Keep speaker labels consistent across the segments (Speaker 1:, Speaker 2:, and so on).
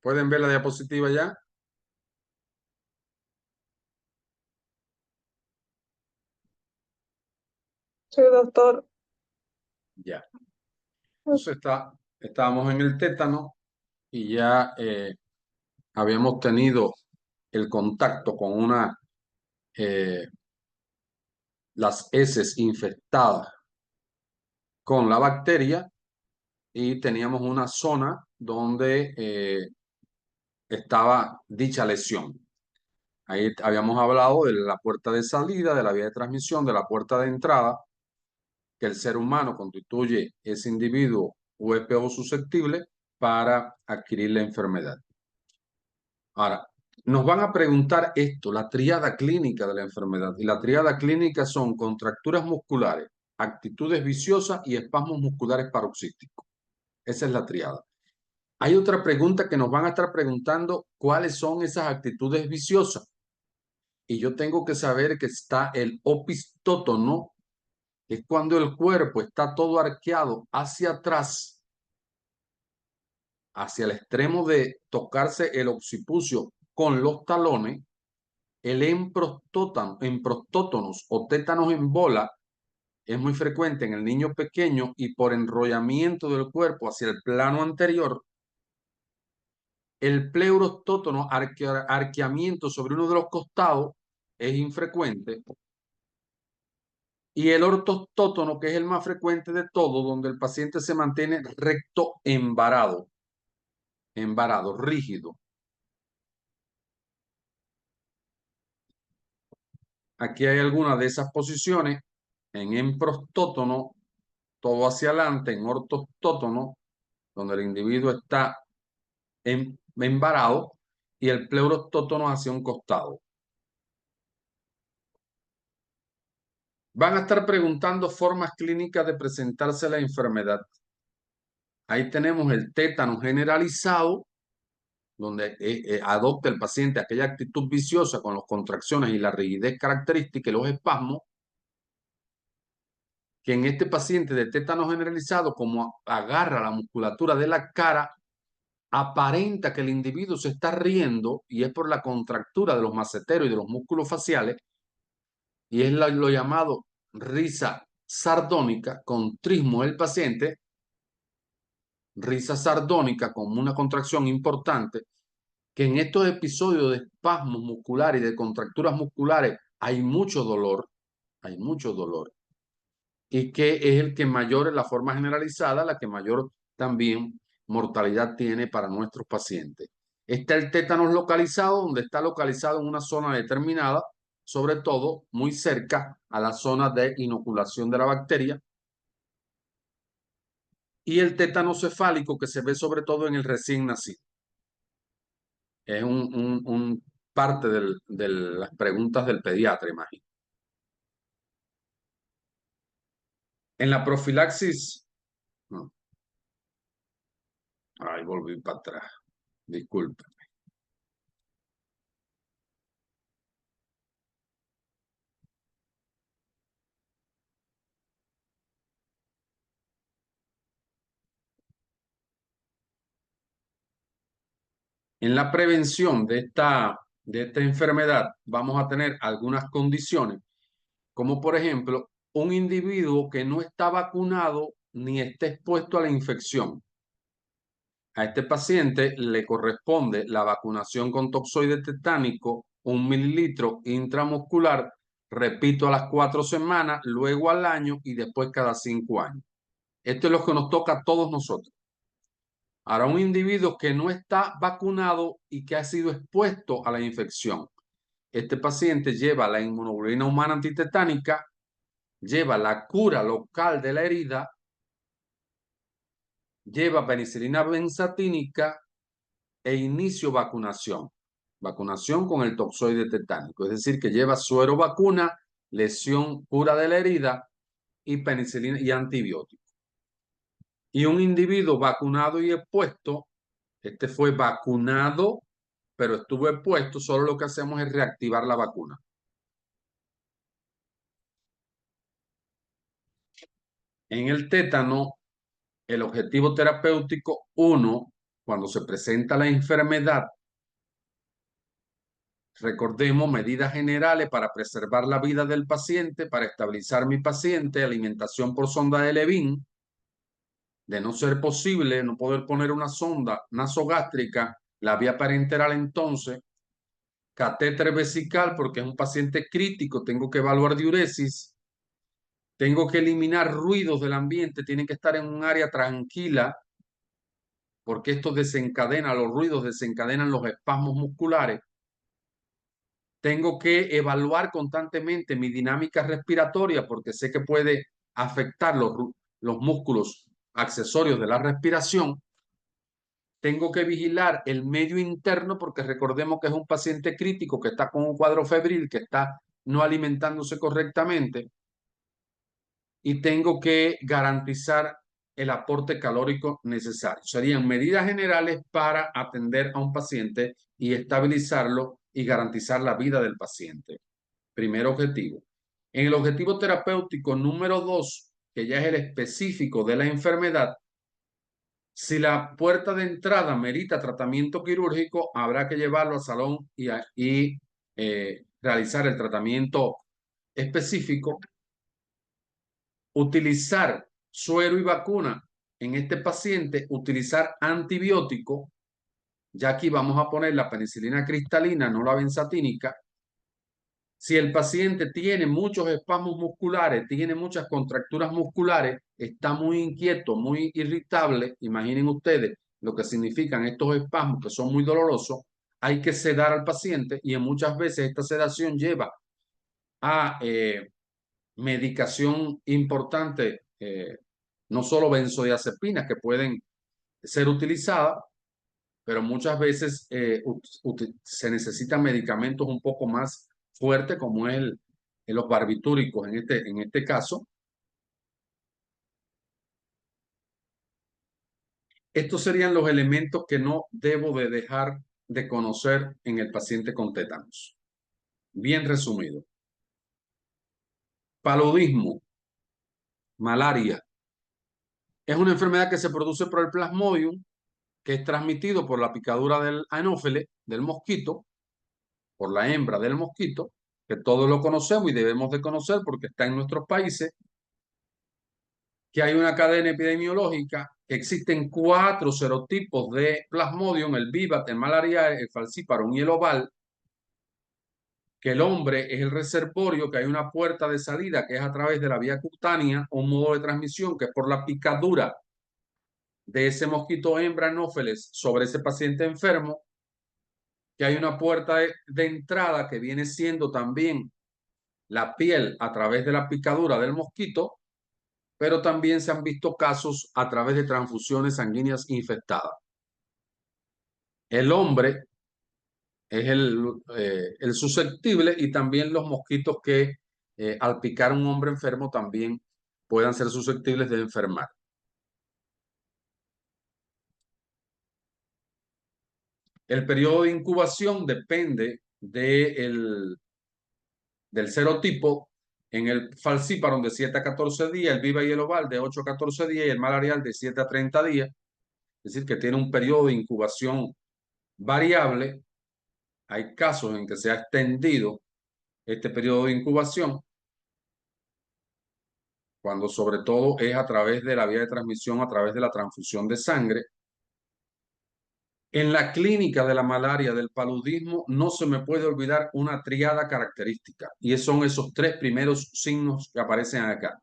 Speaker 1: ¿Pueden ver la diapositiva ya?
Speaker 2: Sí, doctor.
Speaker 1: Ya. Entonces estábamos en el tétano y ya habíamos tenido el contacto con las heces infectadas con la bacteria y teníamos una zona donde estaba dicha lesión. Ahí habíamos hablado de la puerta de salida, de la vía de transmisión, de la puerta de entrada, que el ser humano constituye ese individuo VPO susceptible para adquirir la enfermedad. Ahora, nos van a preguntar esto, la tríada clínica de la enfermedad. Y la tríada clínica son contracturas musculares, actitudes viciosas y espasmos musculares paroxísticos. Esa es la tríada. Hay otra pregunta que nos van a estar preguntando, ¿cuáles son esas actitudes viciosas? Y yo tengo que saber que está el opistótono, que es cuando el cuerpo está todo arqueado hacia atrás, hacia el extremo de tocarse el occipucio con los talones. El emprostótonos o tétanos en bola es muy frecuente en el niño pequeño y por enrollamiento del cuerpo hacia el plano anterior. El pleurostótono, arqueamiento sobre uno de los costados, es infrecuente. Y el ortostótono, que es el más frecuente de todo, donde el paciente se mantiene recto embarado, rígido. Aquí hay algunas de esas posiciones. En emprostótono, todo hacia adelante; en ortostótono, donde el individuo está embarado, y el pleurostótono hacia un costado. Van a estar preguntando formas clínicas de presentarse la enfermedad. Ahí tenemos el tétano generalizado, donde adopta el paciente aquella actitud viciosa con las contracciones y la rigidez característica y los espasmos, que en este paciente de tétano generalizado, como agarra la musculatura de la cara, aparenta que el individuo se está riendo y es por la contractura de los maceteros y de los músculos faciales, y es lo llamado risa sardónica, con trismo del paciente, risa sardónica como una contracción importante, que en estos episodios de espasmos musculares y de contracturas musculares hay mucho dolor, y que es el que mayor, en la forma generalizada, la que mayor también mortalidad tiene para nuestros pacientes. Está el tétanos localizado, donde está localizado en una zona determinada, sobre todo muy cerca a la zona de inoculación de la bacteria. Y el tétano cefálico, que se ve sobre todo en el recién nacido. Es un parte de las preguntas del pediatra, imagino. En la profilaxis, no. Ay, volví para atrás. Disculpe. En la prevención de esta enfermedad vamos a tener algunas condiciones, como por ejemplo, un individuo que no está vacunado ni está expuesto a la infección. A este paciente le corresponde la vacunación con toxoide tetánico, 1 mililitro intramuscular, repito, a las 4 semanas, luego al año y después cada 5 años. Esto es lo que nos toca a todos nosotros. Ahora, un individuo que no está vacunado y que ha sido expuesto a la infección. Este paciente lleva la inmunoglobulina humana antitetánica, lleva la cura local de la herida, lleva penicilina benzatínica e inicio vacunación. Vacunación con el toxoide tetánico. Es decir, que lleva suero vacuna, lesión, cura de la herida y penicilina y antibiótico. Y un individuo vacunado y expuesto, este fue vacunado, pero estuvo expuesto, solo lo que hacemos es reactivar la vacuna. En el tétano, el objetivo terapéutico 1 cuando se presenta la enfermedad, recordemos medidas generales para preservar la vida del paciente, para estabilizar mi paciente, alimentación por sonda de Levin, de no ser posible, no poder poner una sonda nasogástrica, la vía parenteral entonces, catéter vesical porque es un paciente crítico, tengo que evaluar diuresis, tengo que eliminar ruidos del ambiente, tienen que estar en un área tranquila porque esto desencadena, los ruidos desencadenan los espasmos musculares. Tengo que evaluar constantemente mi dinámica respiratoria porque sé que puede afectar los músculos accesorios de la respiración. Tengo que vigilar el medio interno porque recordemos que es un paciente crítico que está con un cuadro febril, que está no alimentándose correctamente. Y tengo que garantizar el aporte calórico necesario. Serían medidas generales para atender a un paciente y estabilizarlo y garantizar la vida del paciente. Primer objetivo. En el objetivo terapéutico número 2, que ya es el específico de la enfermedad, si la puerta de entrada merita tratamiento quirúrgico, habrá que llevarlo al salón y realizar el tratamiento específico. Utilizar suero y vacuna en este paciente, utilizar antibiótico, ya aquí vamos a poner la penicilina cristalina, no la benzatínica. Si el paciente tiene muchos espasmos musculares, tiene muchas contracturas musculares, está muy inquieto, muy irritable, imaginen ustedes lo que significan estos espasmos que son muy dolorosos, hay que sedar al paciente y en muchas veces esta sedación lleva a medicación importante, no solo benzodiazepinas que pueden ser utilizadas, pero muchas veces se necesitan medicamentos un poco más fuertes, como es los barbitúricos en este caso. Estos serían los elementos que no debo de dejar de conocer en el paciente con tétanos. Bien resumido. Paludismo, malaria. Es una enfermedad que se produce por el plasmodium, que es transmitido por la picadura del anófele, del mosquito, por la hembra del mosquito, que todos lo conocemos y debemos de conocer porque está en nuestros países, que hay una cadena epidemiológica, que existen 4 serotipos de Plasmodium, el vivax, el malariae, el falciparum y el oval, que el hombre es el reservorio, que hay una puerta de salida que es a través de la vía cutánea, un modo de transmisión que es por la picadura de ese mosquito hembra anófeles sobre ese paciente enfermo, que hay una puerta de entrada que viene siendo también la piel a través de la picadura del mosquito, pero también se han visto casos a través de transfusiones sanguíneas infectadas. El hombre es el susceptible y también los mosquitos que al picar a un hombre enfermo también puedan ser susceptibles de enfermar. El periodo de incubación depende del serotipo. En el falciparum de 7 a 14 días, el viva y el oval de 8 a 14 días y el malarial de 7 a 30 días. Es decir, que tiene un periodo de incubación variable. Hay casos en que se ha extendido este periodo de incubación, cuando sobre todo es a través de la vía de transmisión, a través de la transfusión de sangre. En la clínica de la malaria, del paludismo, no se me puede olvidar una triada característica, y son esos 3 primeros signos que aparecen acá.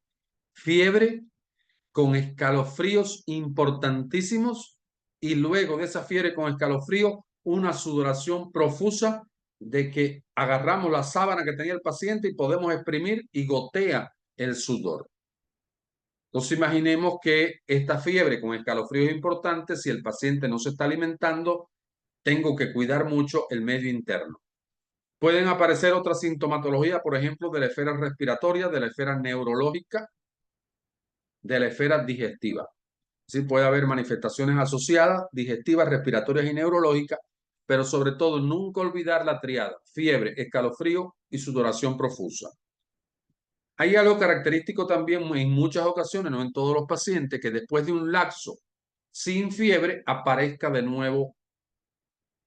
Speaker 1: Fiebre con escalofríos importantísimos, y luego de esa fiebre con escalofrío, una sudoración profusa de que agarramos la sábana que tenía el paciente y podemos exprimir y gotea el sudor. Entonces imaginemos que esta fiebre con escalofríos es importante. Si el paciente no se está alimentando, tengo que cuidar mucho el medio interno. Pueden aparecer otras sintomatologías, por ejemplo, de la esfera respiratoria, de la esfera neurológica, de la esfera digestiva. Sí, puede haber manifestaciones asociadas, digestivas, respiratorias y neurológicas, pero sobre todo nunca olvidar la triada: fiebre, escalofrío y sudoración profusa. Hay algo característico también en muchas ocasiones, no en todos los pacientes, que después de un lapso sin fiebre, aparezca de nuevo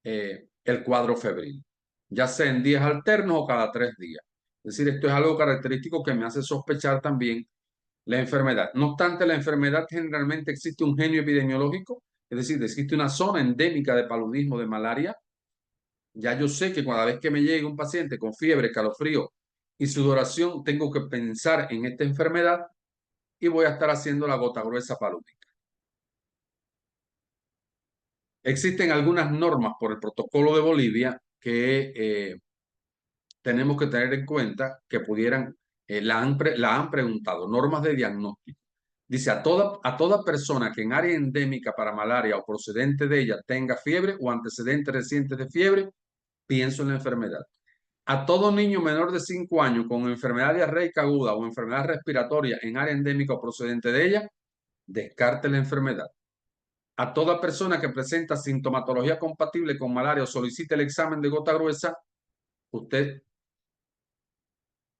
Speaker 1: el cuadro febril, ya sea en días alternos o cada 3 días. Es decir, esto es algo característico que me hace sospechar también la enfermedad. No obstante, la enfermedad generalmente existe un genio epidemiológico, es decir, existe una zona endémica de paludismo, de malaria. Ya yo sé que cada vez que me llegue un paciente con fiebre, calofrío y sudoración, tengo que pensar en esta enfermedad y voy a estar haciendo la gota gruesa palúdica. Existen algunas normas por el protocolo de Bolivia que tenemos que tener en cuenta que pudieran, la han preguntado, normas de diagnóstico. Dice, a toda persona que en área endémica para malaria o procedente de ella tenga fiebre o antecedentes recientes de fiebre, pienso en la enfermedad. A todo niño menor de 5 años con enfermedad diarreica aguda o enfermedad respiratoria en área endémica o procedente de ella, descarte la enfermedad. A toda persona que presenta sintomatología compatible con malaria o solicite el examen de gota gruesa, usted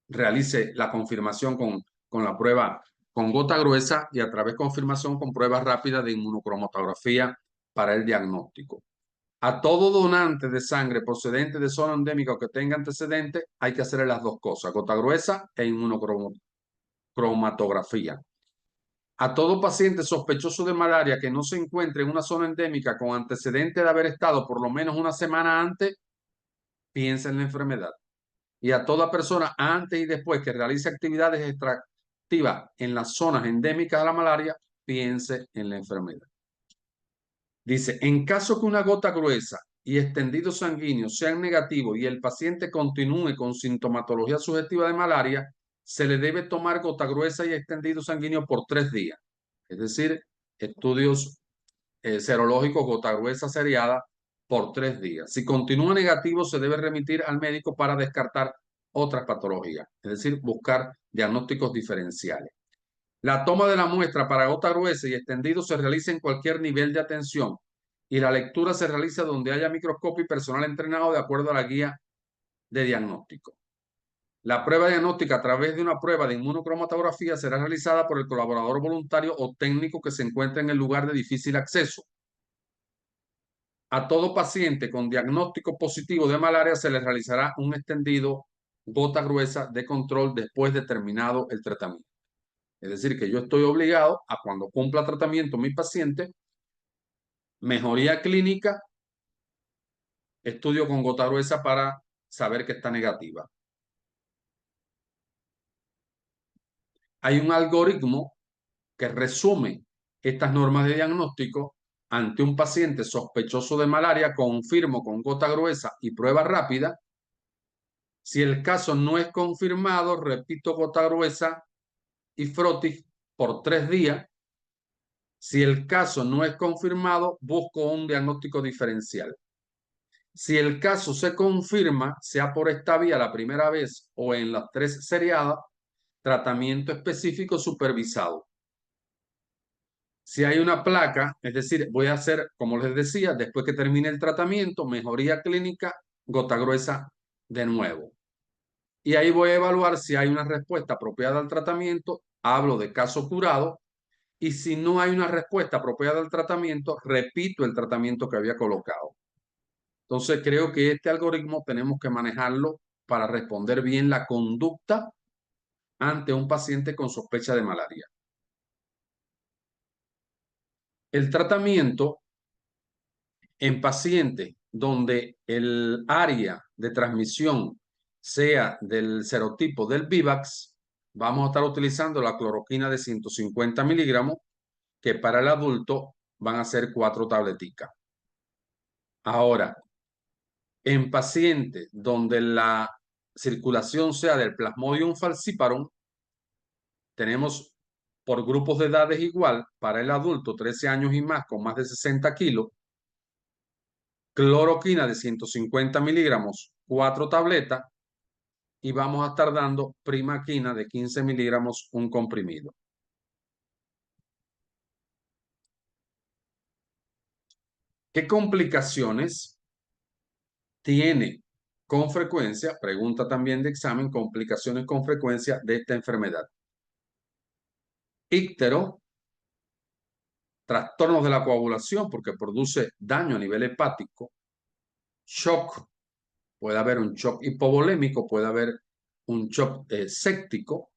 Speaker 1: realice la confirmación con la prueba con gota gruesa y a través de confirmación con pruebas rápidas de inmunocromatografía para el diagnóstico. A todo donante de sangre procedente de zona endémica o que tenga antecedentes, hay que hacerle las dos cosas, gota gruesa e inmunocromatografía. A todo paciente sospechoso de malaria que no se encuentre en una zona endémica con antecedente de haber estado por lo menos una semana antes, piensa en la enfermedad. Y a toda persona antes y después que realice actividades extractivas en las zonas endémicas de la malaria, piense en la enfermedad. Dice, en caso que una gota gruesa y extendido sanguíneo sean negativos y el paciente continúe con sintomatología subjetiva de malaria, se le debe tomar gota gruesa y extendido sanguíneo por 3 días. Es decir, estudios serológicos, gota gruesa seriada por 3 días. Si continúa negativo, se debe remitir al médico para descartar otras patologías, es decir, buscar diagnósticos diferenciales. La toma de la muestra para gota gruesa y extendido se realiza en cualquier nivel de atención y la lectura se realiza donde haya microscopio y personal entrenado de acuerdo a la guía de diagnóstico. La prueba diagnóstica a través de una prueba de inmunocromatografía será realizada por el colaborador voluntario o técnico que se encuentre en el lugar de difícil acceso. A todo paciente con diagnóstico positivo de malaria se le realizará un extendido gota gruesa de control después de terminado el tratamiento. Es decir, que yo estoy obligado a cuando cumpla tratamiento mi paciente, mejoría clínica, estudio con gota gruesa para saber que está negativa. Hay un algoritmo que resume estas normas de diagnóstico. Ante un paciente sospechoso de malaria, confirmo con gota gruesa y prueba rápida. Si el caso no es confirmado, repito gota gruesa y frotis por 3 días. Si el caso no es confirmado, busco un diagnóstico diferencial. Si el caso se confirma, sea por esta vía la primera vez o en las 3 seriadas, tratamiento específico supervisado. Si hay una placa, es decir, voy a hacer, como les decía, después que termine el tratamiento, mejoría clínica, gota gruesa de nuevo. Y ahí voy a evaluar si hay una respuesta apropiada al tratamiento, hablo de caso curado, y si no hay una respuesta apropiada al tratamiento, repito el tratamiento que había colocado. Entonces, creo que este algoritmo tenemos que manejarlo para responder bien la conducta ante un paciente con sospecha de malaria. El tratamiento en pacientes donde el área de transmisión sea del serotipo del Vivax, vamos a estar utilizando la cloroquina de 150 miligramos, que para el adulto van a ser 4 tableticas. Ahora, en pacientes donde la circulación sea del Plasmodium falciparum, tenemos por grupos de edades igual, para el adulto 13 años y más con más de 60 kilos, cloroquina de 150 miligramos, 4 tabletas, y vamos a estar dando primaquina de 15 miligramos, un comprimido. ¿Qué complicaciones tiene con frecuencia? Pregunta también de examen, complicaciones con frecuencia de esta enfermedad. Íctero, trastornos de la coagulación porque produce daño a nivel hepático, shock, puede haber un shock hipovolémico, puede haber un shock séptico,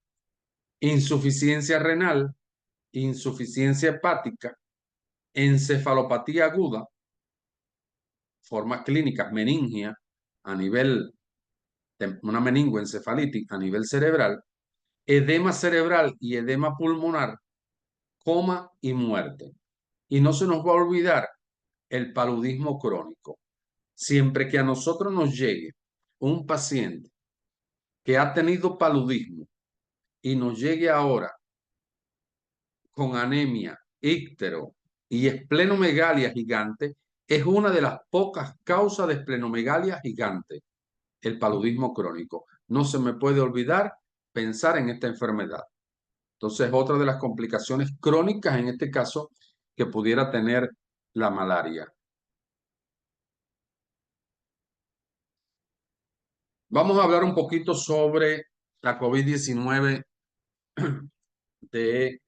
Speaker 1: insuficiencia renal, insuficiencia hepática, encefalopatía aguda, formas clínicas, meningia a nivel, una meningoencefalitis a nivel cerebral, edema cerebral y edema pulmonar, coma y muerte. Y no se nos va a olvidar el paludismo crónico. Siempre que a nosotros nos llegue un paciente que ha tenido paludismo y nos llegue ahora con anemia, íctero y esplenomegalia gigante, es una de las pocas causas de esplenomegalia gigante, el paludismo crónico. No se me puede olvidar pensar en esta enfermedad. Entonces, otra de las complicaciones crónicas en este caso que pudiera tener la malaria. Vamos a hablar un poquito sobre la COVID-19 de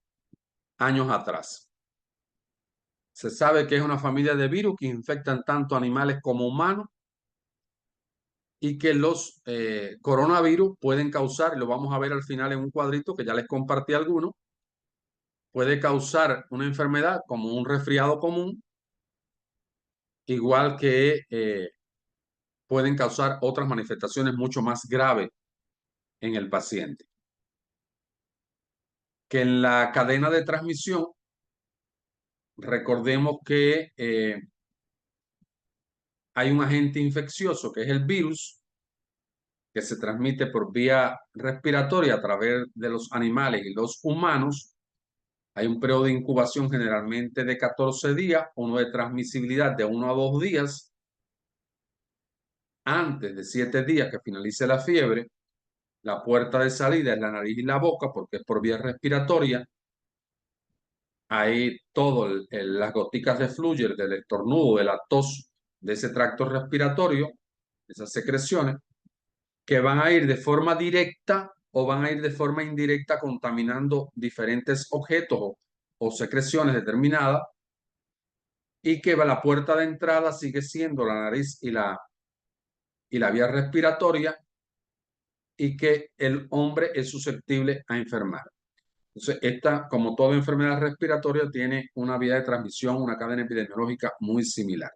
Speaker 1: años atrás. Se sabe que es una familia de virus que infectan tanto animales como humanos y que los coronavirus pueden causar, y lo vamos a ver al final en un cuadrito que ya les compartí algunos, puede causar una enfermedad como un resfriado común, igual que pueden causar otras manifestaciones mucho más graves en el paciente. Que en la cadena de transmisión, recordemos que hay un agente infeccioso que es el virus, que se transmite por vía respiratoria a través de los animales y los humanos. Hay un periodo de incubación generalmente de 14 días, uno de transmisibilidad de 1 a 2 días. Antes de 7 días que finalice la fiebre, la puerta de salida es la nariz y la boca porque es por vía respiratoria. Ahí todo las goticas de fluye del estornudo, de la tos, de ese tracto respiratorio, esas secreciones, que van a ir de forma directa o van a ir de forma indirecta contaminando diferentes objetos o secreciones determinadas, y que la puerta de entrada sigue siendo la nariz y la vía respiratoria, y que el hombre es susceptible a enfermar. Entonces, esta, como toda enfermedad respiratoria, tiene una vía de transmisión, una cadena epidemiológica muy similar.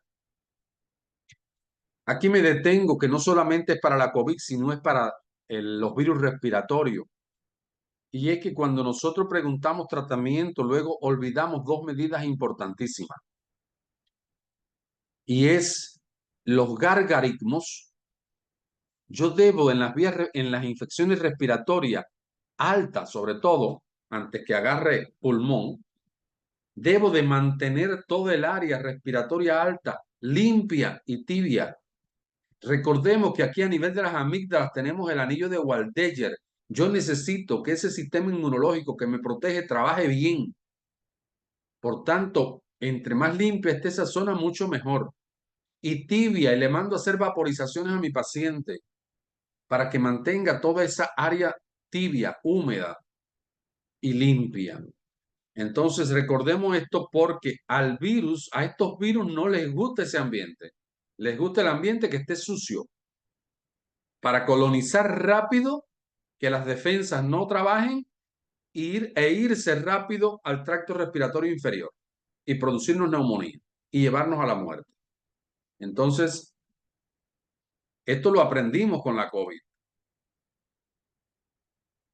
Speaker 1: Aquí me detengo que no solamente es para la COVID, sino es para los virus respiratorios. Y es que cuando nosotros preguntamos tratamiento, luego olvidamos dos medidas importantísimas. Y es los gargarismos. Yo debo en las infecciones respiratorias altas, sobre todo antes que agarre pulmón, debo de mantener toda el área respiratoria alta, limpia y tibia. Recordemos que aquí a nivel de las amígdalas tenemos el anillo de Waldeyer. Yo necesito que ese sistema inmunológico que me protege trabaje bien. Por tanto, entre más limpia esté esa zona, mucho mejor. Y tibia, y le mando a hacer vaporizaciones a mi paciente para que mantenga toda esa área tibia, húmeda y limpia. Entonces, recordemos esto porque a estos virus no les gusta ese ambiente. Les gusta el ambiente que esté sucio. Para colonizar rápido, que las defensas no trabajen e irse rápido al tracto respiratorio inferior y producirnos neumonía y llevarnos a la muerte. Entonces, esto lo aprendimos con la COVID.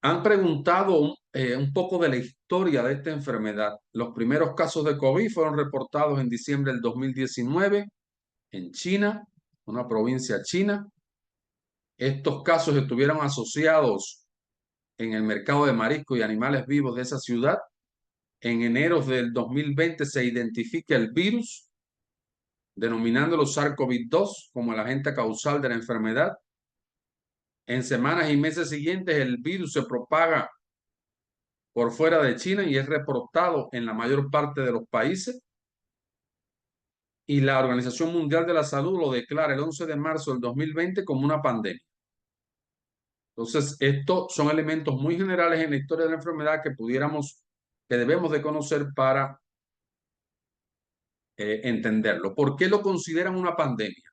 Speaker 1: Han preguntado un poco de la historia de esta enfermedad. Los primeros casos de COVID fueron reportados en diciembre del 2019 en China, una provincia china. Estos casos estuvieron asociados en el mercado de mariscos y animales vivos de esa ciudad. En enero del 2020 se identifica el virus, denominándolo SARS-CoV-2 como el agente causal de la enfermedad. En semanas y meses siguientes, el virus se propaga por fuera de China y es reportado en la mayor parte de los países. Y la Organización Mundial de la Salud lo declara el 11 de marzo del 2020 como una pandemia. Entonces, estos son elementos muy generales en la historia de la enfermedad que debemos de conocer para entenderlo. ¿Por qué lo consideran una pandemia?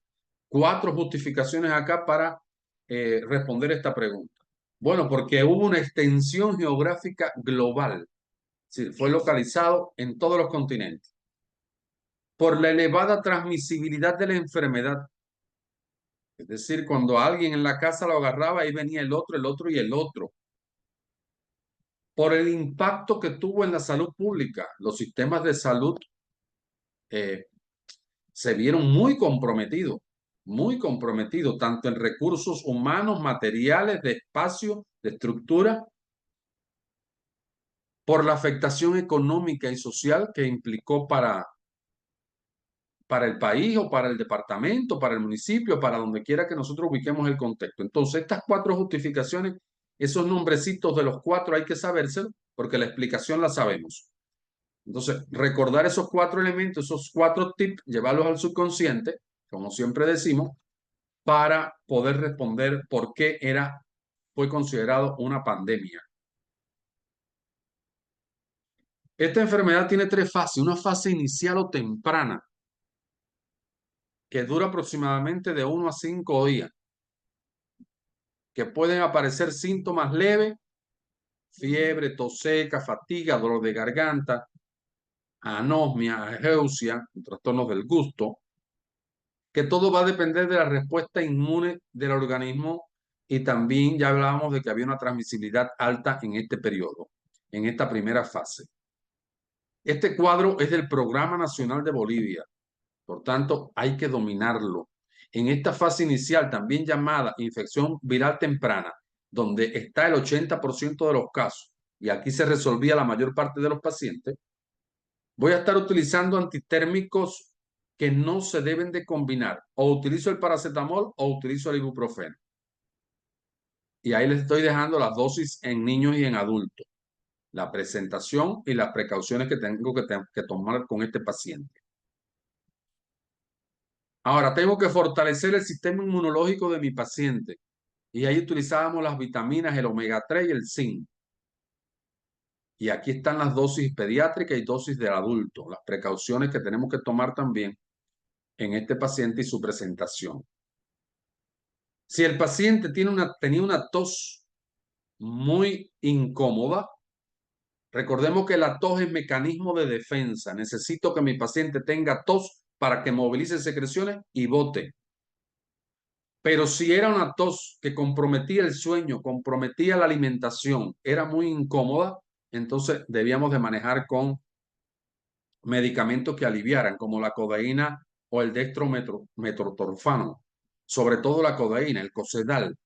Speaker 1: 4 justificaciones acá para responder esta pregunta. Bueno, porque hubo una extensión geográfica global, es fue localizado en todos los continentes. Por la elevada transmisibilidad de la enfermedad, es decir, cuando alguien en la casa lo agarraba, ahí venía el otro y el otro. Por el impacto que tuvo en la salud pública, los sistemas de salud eh, se vieron muy comprometidos, tanto en recursos humanos, materiales, de espacio, de estructura, por la afectación económica y social que implicó para el país o para el departamento, para el municipio, para donde quiera que nosotros ubiquemos el contexto. Entonces, estas 4 justificaciones, esos nombrecitos de los 4 hay que sabérselos porque la explicación la sabemos. Entonces, recordar esos 4 elementos, esos 4 tips, llevarlos al subconsciente, como siempre decimos, para poder responder por qué fue considerado una pandemia. Esta enfermedad tiene 3 fases, una fase inicial o temprana, que dura aproximadamente de 1 a 5 días, que pueden aparecer síntomas leves, fiebre, tos seca, fatiga, dolor de garganta, anosmia, ageusia, trastornos del gusto, que todo va a depender de la respuesta inmune del organismo y también ya hablábamos de que había una transmisibilidad alta en este periodo, en esta primera fase. Este cuadro es del Programa Nacional de Bolivia, por tanto hay que dominarlo. En esta fase inicial, también llamada infección viral temprana, donde está el 80% de los casos, y aquí se resolvía la mayor parte de los pacientes, voy a estar utilizando antitérmicos que no se deben de combinar. O utilizo el paracetamol o utilizo el ibuprofeno. Y ahí les estoy dejando las dosis en niños y en adultos, la presentación y las precauciones que tengo que tomar con este paciente. Ahora, tengo que fortalecer el sistema inmunológico de mi paciente. Y ahí utilizábamos las vitaminas, el omega 3 y el zinc. Y aquí están las dosis pediátricas y dosis del adulto, las precauciones que tenemos que tomar también en este paciente y su presentación. Si el paciente tenía una tos muy incómoda, recordemos que la tos es mecanismo de defensa. Necesito que mi paciente tenga tos para que movilice secreciones y bote. Pero si era una tos que comprometía el sueño, comprometía la alimentación, era muy incómoda, entonces debíamos de manejar con medicamentos que aliviaran, como la codeína o el dextrometorfano, sobre todo la codeína, el Cocedal.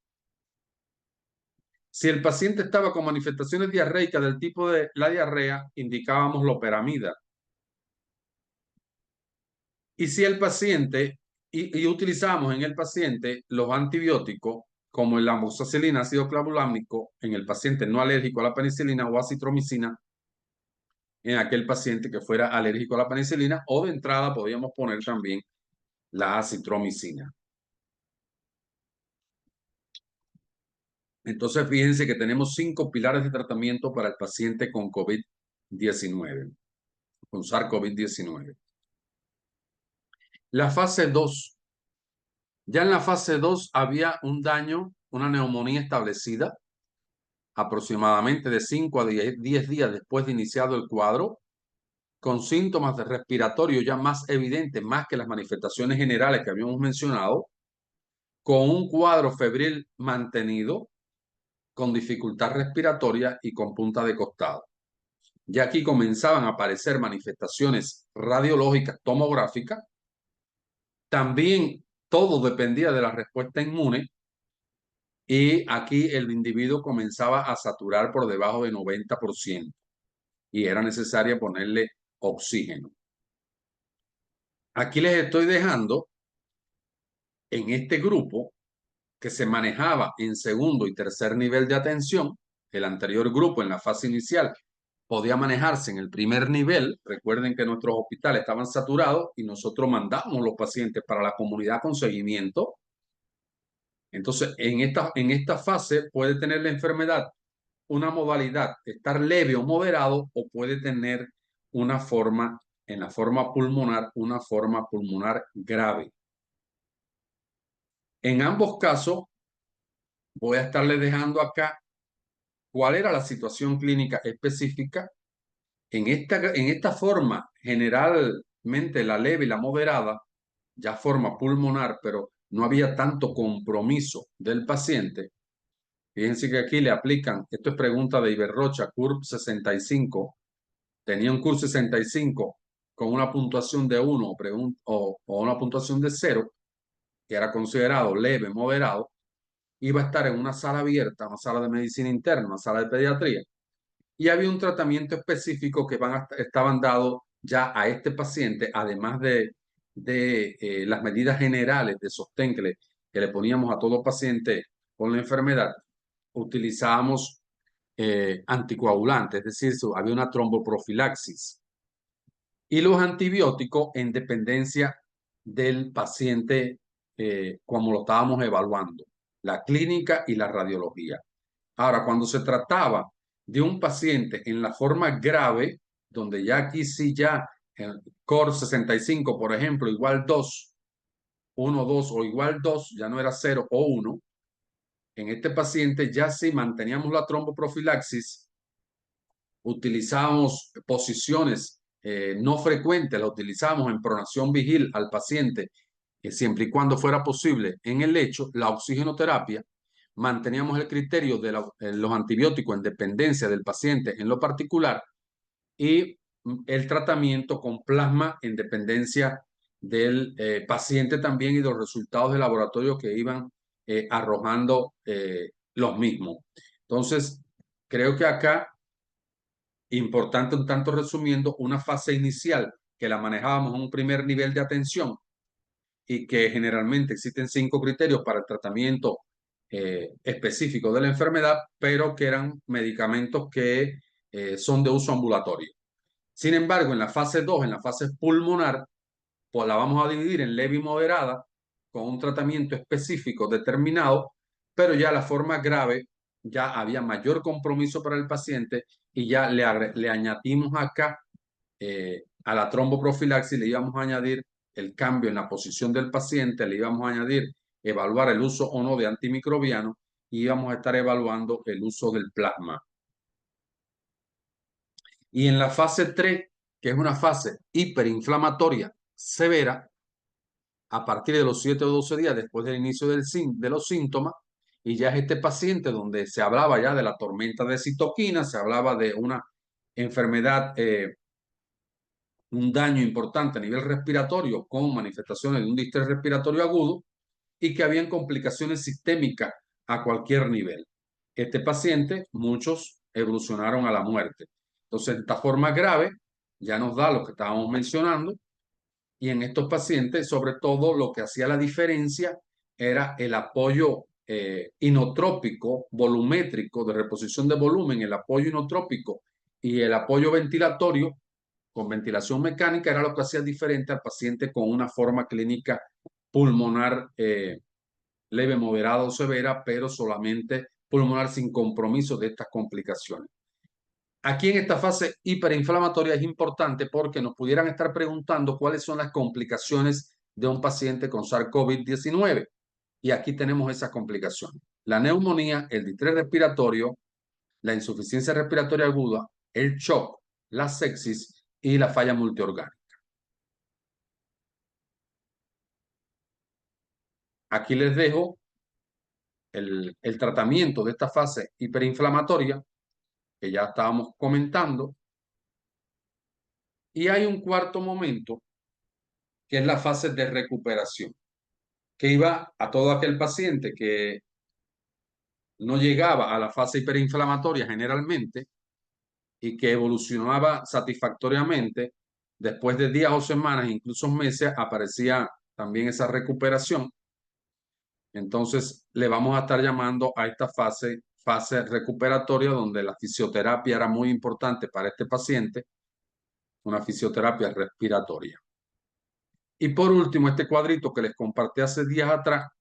Speaker 1: Si el paciente estaba con manifestaciones diarreicas del tipo de la diarrea, indicábamos loperamida. Y si el paciente, y utilizamos en el paciente los antibióticos, como el amoxicilina, ácido clavulámico, en el paciente no alérgico a la penicilina o acitromicina, en aquel paciente que fuera alérgico a la penicilina, o de entrada podíamos poner también la acitromicina. Entonces, fíjense que tenemos 5 pilares de tratamiento para el paciente con COVID-19, con SARS-CoV-19. La fase 2. Ya en la fase 2 había un daño, una neumonía establecida, aproximadamente de 5 a 10 días después de iniciado el cuadro, con síntomas de respiratorio ya más evidentes, más que las manifestaciones generales que habíamos mencionado, con un cuadro febril mantenido, con dificultad respiratoria y con punta de costado. Ya aquí comenzaban a aparecer manifestaciones radiológicas, tomográficas. También todo dependía de la respuesta inmune y aquí el individuo comenzaba a saturar por debajo de 90% y era necesario ponerle oxígeno. Aquí les estoy dejando en este grupo que se manejaba en segundo y tercer nivel de atención. El anterior grupo en la fase inicial podía manejarse en el primer nivel. Recuerden que nuestros hospitales estaban saturados y nosotros mandábamos los pacientes para la comunidad con seguimiento. Entonces, en esta fase puede tener la enfermedad una modalidad, estar leve o moderado, o puede tener una forma en la forma pulmonar, una forma pulmonar grave. En ambos casos, voy a estarle dejando acá cuál era la situación clínica específica. En esta forma, generalmente la leve y la moderada, ya forma pulmonar, pero no había tanto compromiso del paciente. Fíjense que aquí le aplican, esto es pregunta de Iberrocha, CURP 65, tenía un CURP 65 con una puntuación de 1 o una puntuación de 0, que era considerado leve, moderado, iba a estar en una sala abierta, una sala de medicina interna, una sala de pediatría, y había un tratamiento específico que estaban dados ya a este paciente, además de las medidas generales de sostén que le poníamos a todo paciente con la enfermedad. Utilizábamos anticoagulantes, es decir, había una tromboprofilaxis. Y los antibióticos en dependencia del paciente, como lo estábamos evaluando, la clínica y la radiología. Ahora, cuando se trataba de un paciente en la forma grave, donde ya aquí sí ya el COR 65, por ejemplo, igual 2, 1, 2 o igual 2, ya no era 0 o 1, en este paciente ya sí manteníamos la tromboprofilaxis, utilizábamos posiciones no frecuentes, la utilizábamos en pronación vigil al paciente, siempre y cuando fuera posible en el lecho, la oxigenoterapia, manteníamos el criterio de los antibióticos en dependencia del paciente en lo particular y el tratamiento con plasma en dependencia del paciente también y los resultados de laboratorio que iban arrojando los mismos. Entonces, creo que acá, importante un tanto resumiendo, una fase inicial que la manejábamos en un primer nivel de atención y que generalmente existen 5 criterios para el tratamiento específico de la enfermedad, pero que eran medicamentos que son de uso ambulatorio. Sin embargo, en la fase 2, en la fase pulmonar, pues la vamos a dividir en leve y moderada, con un tratamiento específico determinado, pero ya la forma grave ya había mayor compromiso para el paciente y ya le añadimos acá a la tromboprofilaxis, le íbamos a añadir el cambio en la posición del paciente, le íbamos a añadir evaluar el uso o no de antimicrobiano y íbamos a estar evaluando el uso del plasma. Y en la fase 3, que es una fase hiperinflamatoria severa, a partir de los 7 o 12 días después del inicio de los síntomas, y ya es este paciente donde se hablaba ya de la tormenta de citoquinas, se hablaba de una enfermedad, un daño importante a nivel respiratorio con manifestaciones de un distrés respiratorio agudo y que habían complicaciones sistémicas a cualquier nivel. Este paciente, muchos evolucionaron a la muerte. Entonces, esta forma grave ya nos da lo que estábamos mencionando, y en estos pacientes, sobre todo, lo que hacía la diferencia era el apoyo inotrópico, volumétrico, de reposición de volumen, el apoyo inotrópico y el apoyo ventilatorio con ventilación mecánica era lo que hacía diferente al paciente con una forma clínica pulmonar leve, moderada o severa, pero solamente pulmonar sin compromiso de estas complicaciones. Aquí en esta fase hiperinflamatoria es importante porque nos pudieran estar preguntando cuáles son las complicaciones de un paciente con SARS-CoV-19. Y aquí tenemos esas complicaciones. La neumonía, el distrés respiratorio, la insuficiencia respiratoria aguda, el shock, la sepsis y la falla multiorgánica. Aquí les dejo el tratamiento de esta fase hiperinflamatoria que ya estábamos comentando. Y hay un cuarto momento que es la fase de recuperación, que iba a todo aquel paciente que no llegaba a la fase hiperinflamatoria generalmente y que evolucionaba satisfactoriamente. Después de días o semanas, incluso meses, aparecía también esa recuperación. Entonces, le vamos a estar llamando a esta fase recuperatoria, donde la fisioterapia era muy importante para este paciente, una fisioterapia respiratoria. Y por último, este cuadrito que les compartí hace días atrás,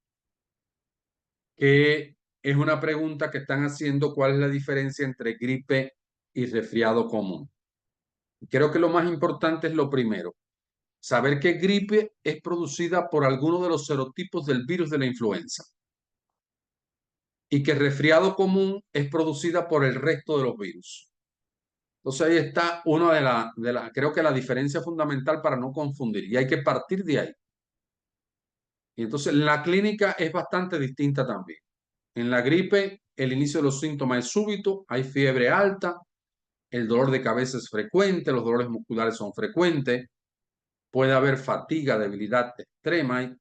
Speaker 1: que es una pregunta que están haciendo: ¿cuál es la diferencia entre gripe y resfriado común? Creo que lo más importante es lo primero, saber que gripe es producida por alguno de los serotipos del virus de la influenza y que resfriado común es producida por el resto de los virus. Entonces ahí está una creo que la diferencia fundamental para no confundir y hay que partir de ahí. Y entonces la clínica es bastante distinta también. En la gripe, el inicio de los síntomas es súbito, hay fiebre alta, el dolor de cabeza es frecuente, los dolores musculares son frecuentes, puede haber fatiga, debilidad extrema.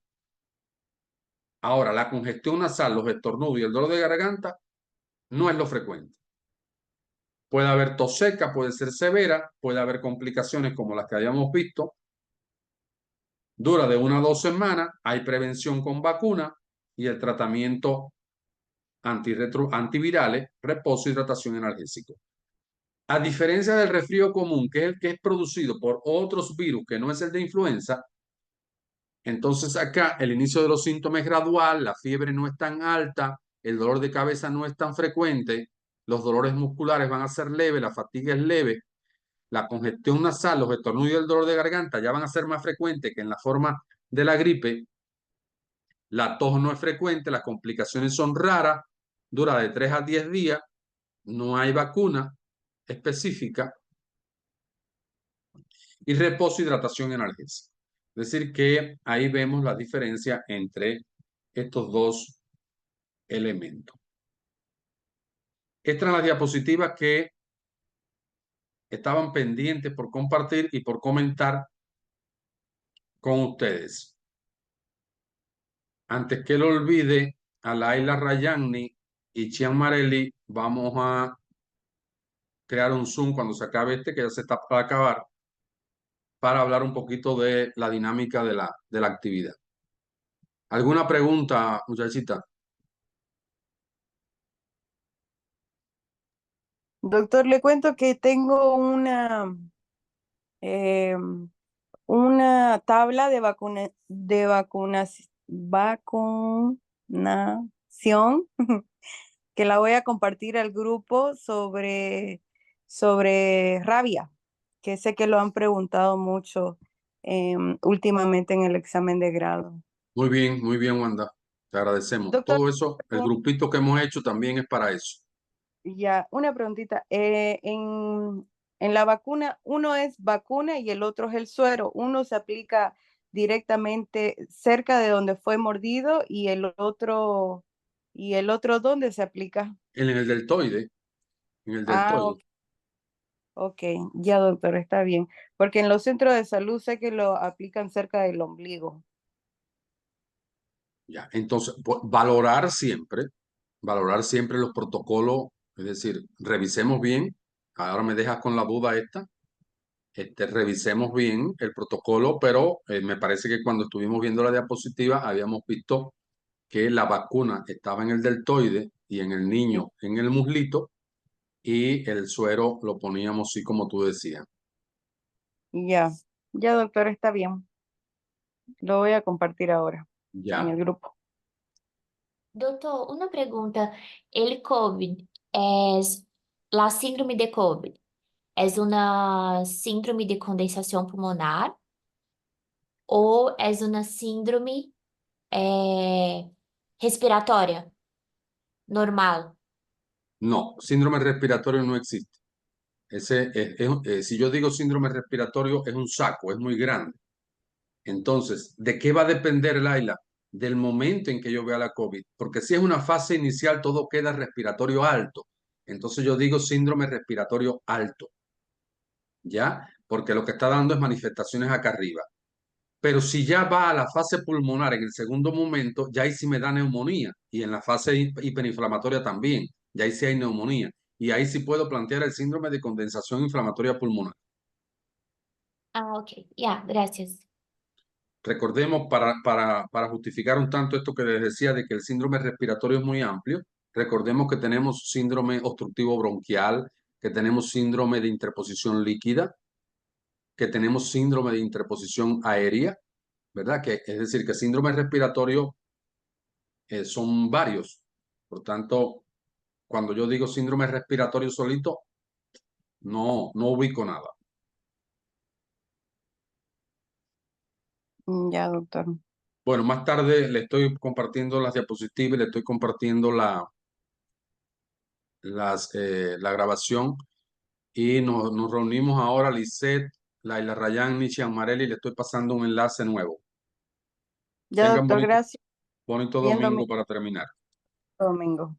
Speaker 1: Ahora, la congestión nasal, los estornudos y el dolor de garganta no es lo frecuente. Puede haber tos seca, puede ser severa, puede haber complicaciones como las que habíamos visto. Dura de 1 a 2 semanas, hay prevención con vacuna y el tratamiento antivirales, reposo, hidratación, analgésico. A diferencia del resfrío común, que es el que es producido por otros virus que no es el de influenza, entonces acá el inicio de los síntomas es gradual, la fiebre no es tan alta, el dolor de cabeza no es tan frecuente, los dolores musculares van a ser leves, la fatiga es leve, la congestión nasal, los estornudos y el dolor de garganta ya van a ser más frecuentes que en la forma de la gripe, la tos no es frecuente, las complicaciones son raras, dura de 3 a 10 días, no hay vacuna específica y reposo, hidratación y analgésico. Es decir, que ahí vemos la diferencia entre estos dos elementos. Estas son las diapositivas que estaban pendientes por compartir y por comentar con ustedes. Antes que lo olvide, a Laila Rayani y Chian Marelli, vamos a crear un Zoom cuando se acabe este, que ya se está para acabar, para hablar un poquito de la dinámica de la actividad. ¿Alguna pregunta, muchachita?
Speaker 3: Doctor, le cuento que tengo una tabla vacunación que la voy a compartir al grupo sobre rabia, que sé que lo han preguntado mucho últimamente en el examen de grado.
Speaker 1: Muy bien, Wanda. Te agradecemos.
Speaker 3: Doctor,
Speaker 1: Todo eso, el grupito que hemos hecho también es para eso.
Speaker 3: ya, una preguntita. En la vacuna, uno es vacuna y el otro es el suero. Uno se aplica directamente cerca de donde fue mordido y el otro ¿dónde se aplica?
Speaker 1: En el deltoide, en el
Speaker 3: Ah,
Speaker 1: deltoide.
Speaker 3: ok, ya doctor, está bien. Porque en los centros de salud sé que lo aplican cerca del ombligo.
Speaker 1: Ya. Entonces, pues, valorar siempre los protocolos, es decir, revisemos bien. Ahora me dejas con la duda esta. Revisemos bien el protocolo, pero me parece que cuando estuvimos viendo la diapositiva habíamos visto que la vacuna estaba en el deltoide y en el
Speaker 3: Sí.
Speaker 1: niño en el muslito y el suero lo poníamos así como tú decías.
Speaker 3: Ya, ya doctor, está bien. Lo voy a compartir ahora en
Speaker 1: Ya.
Speaker 3: el grupo.
Speaker 4: Doutor, uma pergunta. El COVID es la síndrome de COVID. Es una síndrome de condensación pulmonar ou es una síndrome respiratória normal?
Speaker 1: No, síndrome respiratorio no existe. Si yo digo síndrome respiratorio, es un saco, es muy grande. Entonces, ¿de qué va a depender, Laila? Del momento en que yo vea la COVID. Porque si es una fase inicial, todo queda respiratorio alto. Entonces yo digo síndrome respiratorio alto, ¿ya? Porque lo que está dando es manifestaciones acá arriba. Pero si ya va a la fase pulmonar en el segundo momento, ya ahí sí me da neumonía. Y en la fase hiperinflamatoria también, ya ahí sí hay neumonía. Y ahí sí puedo plantear el síndrome de condensación inflamatoria pulmonar.
Speaker 4: Ah, ok. Ya, gracias.
Speaker 1: Recordemos, para justificar un tanto esto que les decía de que el síndrome respiratorio es muy amplio, recordemos que tenemos síndrome obstructivo bronquial, que tenemos síndrome de interposición líquida, que tenemos síndrome de interposición aérea, ¿verdad? Que, es decir, que síndrome respiratorio son varios. Por tanto, cuando yo digo síndrome respiratorio solito, no ubico nada.
Speaker 3: Ya, doctor.
Speaker 1: Bueno, más tarde le estoy compartiendo las diapositivas, le estoy compartiendo la grabación y nos reunimos ahora, Lisette, Laila Rayán, Nishi Amarelli, le estoy pasando un enlace nuevo.
Speaker 3: Ya,
Speaker 1: Tengan
Speaker 3: doctor, gracias.
Speaker 1: bonito
Speaker 3: Bien
Speaker 1: domingo
Speaker 3: domingo.
Speaker 1: para terminar.
Speaker 3: Domingo.